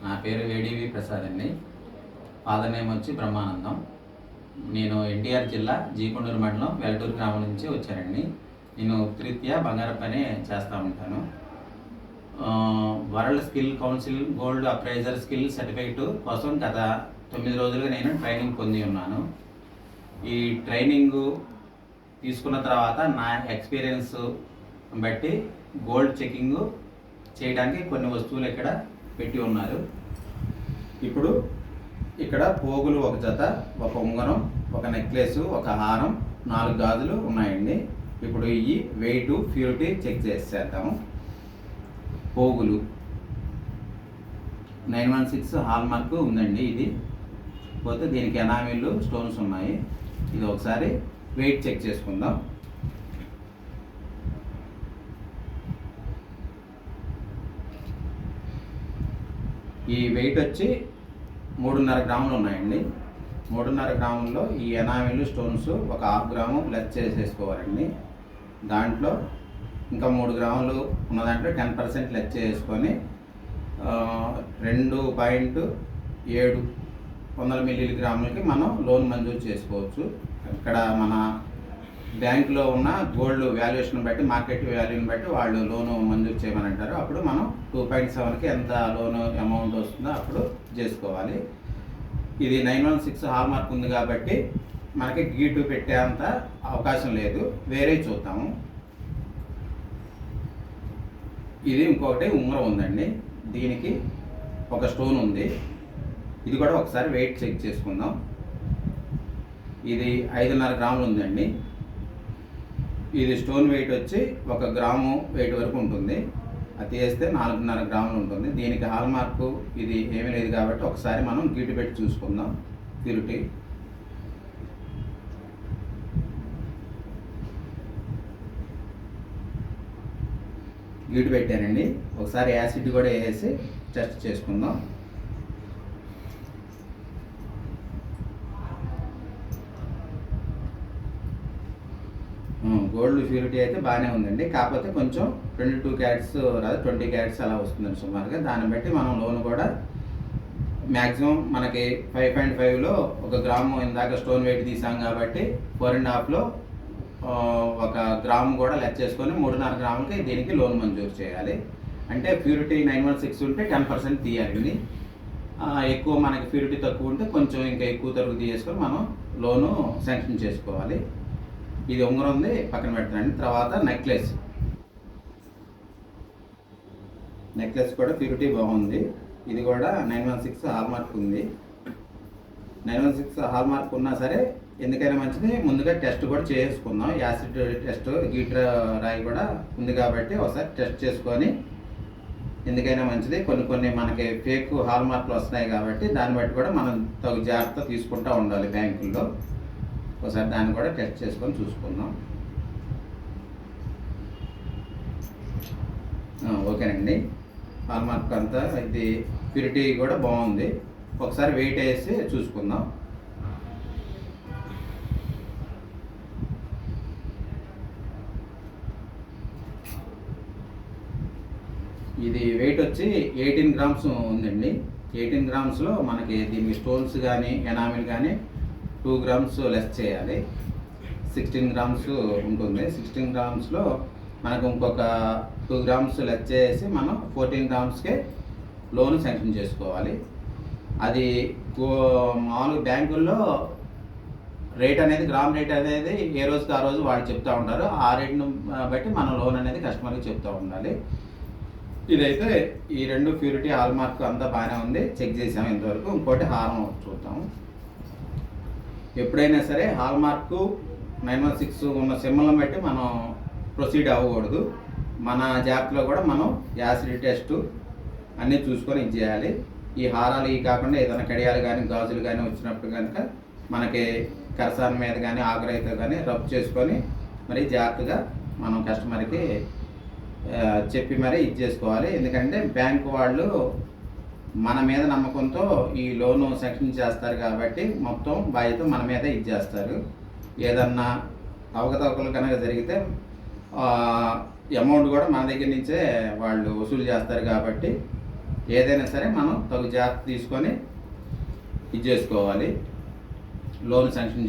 నా పేరు ఏడివి ప్రసాద్ అండి. ఫాదర్ నేమ్ వచ్చి బ్రహ్మానందం. నేను ఎన్టీఆర్ జిల్లా జీకొండూరు మండలం వెల్టూరు గ్రామం నుంచి వచ్చానండి. నేను వృత్తిరీత్యా బంగారం పని చేస్తూ ఉంటాను. World skill council gold appraiser skill certificate కోసం గత 9 రోజులుగా నేను ట్రైనింగ్ పొంది ఉన్నాను. ఈ ట్రైనింగ్ తీసుకున్న తర్వాత నా ఎక్స్పీరియన్స్ బట్టి గోల్డ్ చెకింగ్ చేయడానికి కొన్ని వస్తువులు ఇక్కడ పెట్టి ఉన్నారు. ఇప్పుడు ఇక్కడ పోగులు ఒక జత, ఒక ఉంగరం, ఒక నెక్లెస్, ఒక హారం, 4 గాజులు ఉన్నాయండి. ఇప్పుడు ఈ వెయిట్ ప్యూరిటీ చెక్ చేసేద్దాము. పోగులు 916 హాల్ మార్క్ ఉందండి. ఇది పోతే దీనికి ఎనామిల్ స్టోన్స్ ఉన్నాయి. ఇది ఒకసారి వెయిట్ చెక్ చేసుకుందాం. ఈ వెయిట్ వచ్చి 3.5 గ్రాములు ఉన్నాయండి. 3.5 గ్రాముల్లో ఈ ఎనామిల్ స్టోన్స్ ఒక 1/2 గ్రాము లెస్ చేసేసుకోవాలండి. దాంట్లో ఇంకా 3 గ్రాములు ఉన్న దాంట్లో 10% లెస్ చేసుకొని 2.7 మిల్లీగ్రాములకి మనం లోన్ మంజూరు చేసుకోవచ్చు. ఇక్కడ మన బ్యాంకులో ఉన్న గోల్డ్ వాల్యుయేషన్ బట్టి, మార్కెట్ వాల్యూని బట్టి వాళ్ళు లోను మంజూరు చేయమని అంటారు. అప్పుడు మనం 2.7కి ఎంత లోను అమౌంట్ వస్తుందో అప్పుడు చేసుకోవాలి. ఇది 916 హాల్ మార్క్ ఉంది కాబట్టి మనకి గీటు పెట్టేంత అవకాశం లేదు. వేరే చూద్దాము. ఇది ఇంకొకటి ఉంగరం ఉందండి. దీనికి ఒక స్టోన్ ఉంది. ఇది కూడా ఒకసారి వెయిట్ చెక్ చేసుకుందాం. ఇది 5.5 గ్రాములు ఉందండి. ఇది స్టోన్ వెయిట్ వచ్చి 1 గ్రాము వెయిట్ వరకు ఉంటుంది. అది వేస్తే 4.5 గ్రాములు ఉంటుంది. దీనికి హాల్ మార్కు ఇది ఏమీ లేదు కాబట్టి ఒకసారి మనం గీటు పెట్టి చూసుకుందాం. ప్యూరిటీ గీటు పెట్టానండి. ఒకసారి యాసిడ్ కూడా వేసి టెస్ట్ చేసుకుందాం. గోల్డ్ ప్యూరిటీ అయితే బాగానే ఉందండి. కాకపోతే కొంచెం 22 క్యారెట్స్ రాదు, 20 క్యారెట్స్ అలా వస్తుందండి సుమారుగా. దాన్ని బట్టి మనం లోన్ కూడా మ్యాక్సిమం మనకి 5.5లో 1 గ్రాము ఇందాక స్టోన్ వెయిట్ తీసాం కాబట్టి 4.5లో 1 గ్రాము కూడా లెక్క చేసుకొని 3.5 గ్రాములకి దీనికి లోన్ మంజూరు చేయాలి. అంటే ప్యూరిటీ 916 ఉంటే 10% తీయాలి. ఎక్కువ మనకి ప్యూరిటీ తక్కువ ఉంటే కొంచెం ఇంకా ఎక్కువ తరుగు తీసుకొని మనం లోను శాంక్షన్ చేసుకోవాలి. ఇది ఉంగరం ఉంది, పక్కన పెడతానండి. తర్వాత నెక్లెస్ కూడా ప్యూరిటీ బాగుంది. ఇది కూడా 916 హాల్ మార్క్ ఉంది. 916 హాల్ మార్క్ ఉన్నా సరే ఎందుకైనా మంచిది ముందుగా టెస్ట్ కూడా చేసుకుందాం. యాసిడ్ టెస్ట్, గీటర్ రాయి కూడా ఉంది కాబట్టి ఒకసారి టెస్ట్ చేసుకొని ఎందుకైనా మంచిది. కొన్ని మనకి ఫేక్ హాల్ మార్కులు వస్తున్నాయి కాబట్టి దాన్ని బట్టి కూడా మనం తగు జాగ్రత్త తీసుకుంటూ ఉండాలి బ్యాంకుల్లో. ఒకసారి దాన్ని కూడా టెస్ట్ చేసుకొని చూసుకుందాం. ఓకేనండి. హాల్ మార్క్ అంతా ఇది ప్యూరిటీ కూడా బాగుంది. ఒకసారి వెయిట్ వేసి చూసుకుందాం. ఇది వెయిట్ వచ్చి 18 గ్రామ్స్ ఉందండి. 18 గ్రామ్స్లో మనకి దీనికి స్టోన్స్ కానీ ఎనామిల్ కానీ 2 గ్రామ్స్ లెస్ చేయాలి. 16 గ్రామ్స్ ఉంటుంది. 16 గ్రామ్స్లో మనకు ఇంకొక 2 గ్రామ్స్ లెస్ చేసి మనం 14 గ్రామ్స్కే లోన్ శాంక్షన్ చేసుకోవాలి. అది మామూలుగా బ్యాంకుల్లో రేట్ అనేది, గ్రామ్ రేట్ అనేది ఏ రోజుకి ఆ రోజు వాళ్ళు చెప్తూ ఉంటారు. ఆ రేట్ను బట్టి మనం లోన్ అనేది కస్టమర్కి చెప్తూ ఉండాలి. ఇదైతే ఈ 2 ప్యూరిటీ హాల్ మార్క్ అంతా బాగానే ఉంది. చెక్ చేసాము ఇంతవరకు. ఇంకోటి హారం చూద్దాము. ఎప్పుడైనా సరే హాల్ మార్కు 916 ఉన్న సింబల్ని బట్టి మనం ప్రొసీడ్ అవ్వకూడదు. మన జాబ్లో కూడా మనం యాసిడ్ టెస్ట్ అన్నీ చూసుకొని ఇచ్చేయాలి. ఈ హారాలు ఇవి కాకుండా ఏదైనా కడియాలు కానీ గాజులు కానీ వచ్చినప్పుడు కనుక మనకి కరసాన్ మీద కానీ ఆగ్రహితో కానీ రబ్ చేసుకొని మరి జాగ్రత్తగా మనం కస్టమర్కి చెప్పి మరీ ఇచ్చేసుకోవాలి. ఎందుకంటే బ్యాంకు వాళ్ళు మన మీద నమ్మకంతో ఈ లోను శాంక్షన్ చేస్తారు కాబట్టి మొత్తం బాధ్యత మన మీద ఇచ్చేస్తారు. ఏదన్నా అవకతవకలు కనుక జరిగితే అమౌంట్ కూడా మన దగ్గర నుంచే వాళ్ళు వసూలు చేస్తారు కాబట్టి ఏదైనా సరే మనం తగు జాగ్రత్త తీసుకొని ఇది చేసుకోవాలి, లోన్ శాంక్షన్ చేసుకోవాలి.